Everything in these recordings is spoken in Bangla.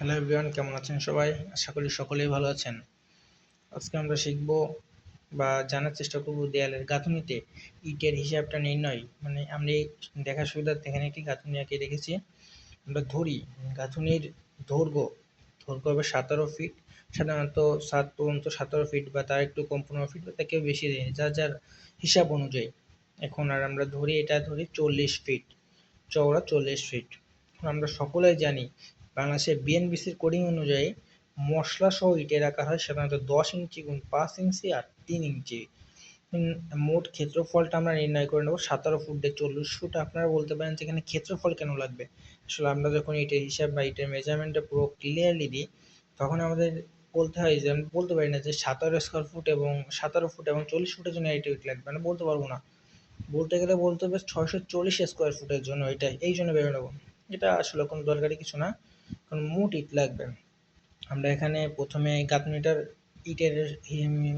হ্যালো এভরিওয়ান, কেমন আছেন সবাই? আশা করি সকলেই ভালো আছেন। আজকে আমরা শিখব বা জানার চেষ্টা করব দেয়ালের গাঁথুনিতে ইটের হিসাবটা নির্ণয়। মানে আমরা এই দেখার সুবিধার্থে এখানে একটি গাঁথুনি আঁকিয়ে রেখেছি। আমরা ধরি গাঁথুনির দৈর্ঘ্য দৈর্ঘ্য হবে 17 ফিট। সাধারণত ছাদ পর্যন্ত 17 ফিট বা তার একটু কম 15 ফিট বা তার বেশি দেয়, যার যার হিসাব অনুযায়ী। এখন আর আমরা ধরি 40 ফিট, চওড়া 40 ফিট। আমরা সকলেই জানি বাংলাদেশের বিএনবিসির কোডিং অনুযায়ী মশলা সহ ইটের আকার হয় সাধারণত 10 ইঞ্চি গুণ 5 ইঞ্চি আর 3 ইঞ্চি। মোট ক্ষেত্রফলটা আমরা নির্ণয় করে নেব 17 ফুট দিয়ে 40 ফুট। আপনারা বলতে পারেন যে এখানে ক্ষেত্রফল কেন লাগবে? আসলে আমরা যখন ইটের হিসাব বা ইটের মেজারমেন্টটা পুরো ক্লিয়ারলি দিই, তখন আমাদের বলতে হয় যে আমি বলতে পারি না যে 17 স্কোয়ার ফুট এবং 17 ফুট এবং 40 ফুটের জন্য এইটা ইট লাগবে, মানে বলতে পারবো না। বলতে গেলে বলতে হবে 640 স্কোয়ার ফুটের জন্য, এটা এই জন্য ভেবে নেবো। এটা আসলে কোনো দরকারি কিছু না, কারণ মোট ইট লাগবে। আমরা এখানে প্রথমে গাঁথনিটার ইটের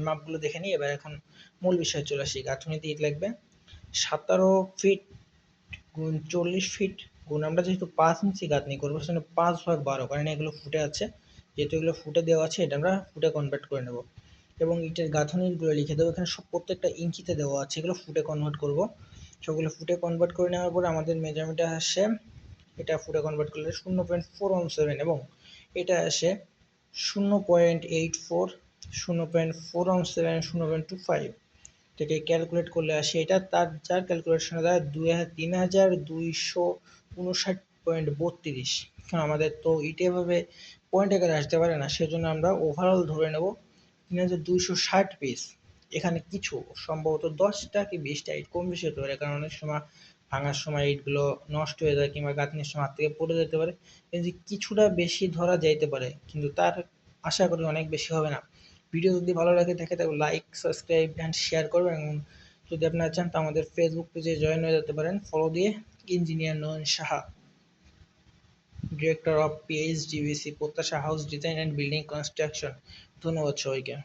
মাপগুলো দেখে নিই। এবার এখন মূল বিষয়ে চলে আসি। গাঁথনিতে ইট লাগবে 17 ফিট গুণ 40 ফিট গুণ, আমরা যেহেতু 5 ইঞ্চি গাঁথনি করবো সেখানে 5/12, কারণ এগুলো ফুটে আছে, যেহেতু এগুলো ফুটে দেওয়া আছে এটা আমরা ফুটে কনভার্ট করে নেব। এবং ইটের গাঁথনিগুলো লিখে দেবো, এখানে সব প্রত্যেকটা ইঞ্চিতে দেওয়া আছে, এগুলো ফুটে কনভার্ট করব। সবগুলো ফুটে কনভার্ট করে নেওয়ার পরে আমাদের মেজারমেন্টে আসে, এটা ফুটে কনভার্ট করলে 0.417 এবং এটা আসে 0.84, 0.417, 0.25 থেকে ক্যালকুলেট করলে আসে এটা তার যার ক্যালকুলেশনে দ্বারা 3259.32। আমাদের তো ইট এভাবে পয়েন্ট আকারে আসতে পারে না, সেজন্য আমরা ওভারঅল ধরে নেব 3260 পিস। এখানে কিছু সম্ভবত 10টা কি 20টা ইট কম বেশি হতে পারে, কারণ অনেক সময় ভাঙার সময় ইটগুলো নষ্ট হয়ে যায় কিংবা গাঁথনির সময় হাত থেকে পড়ে যেতে পারে। এই যে কিছুটা বেশি ধরা যাইতে পারে, কিন্তু তার আশা করি অনেক বেশি হবে না। ভিডিও যদি ভালো লাগে থাকে তাহলে লাইক, সাবস্ক্রাইব অ্যান্ড শেয়ার করবেন, এবং যদি আপনারা চান তো আমাদের ফেসবুক পেজে জয়েন হয়ে যেতে পারেন ফলো দিয়ে। Engineer Nayan Saha, director of PHDBC Pratyasha house design and building construction. ধন্যবাদ সবাইকে।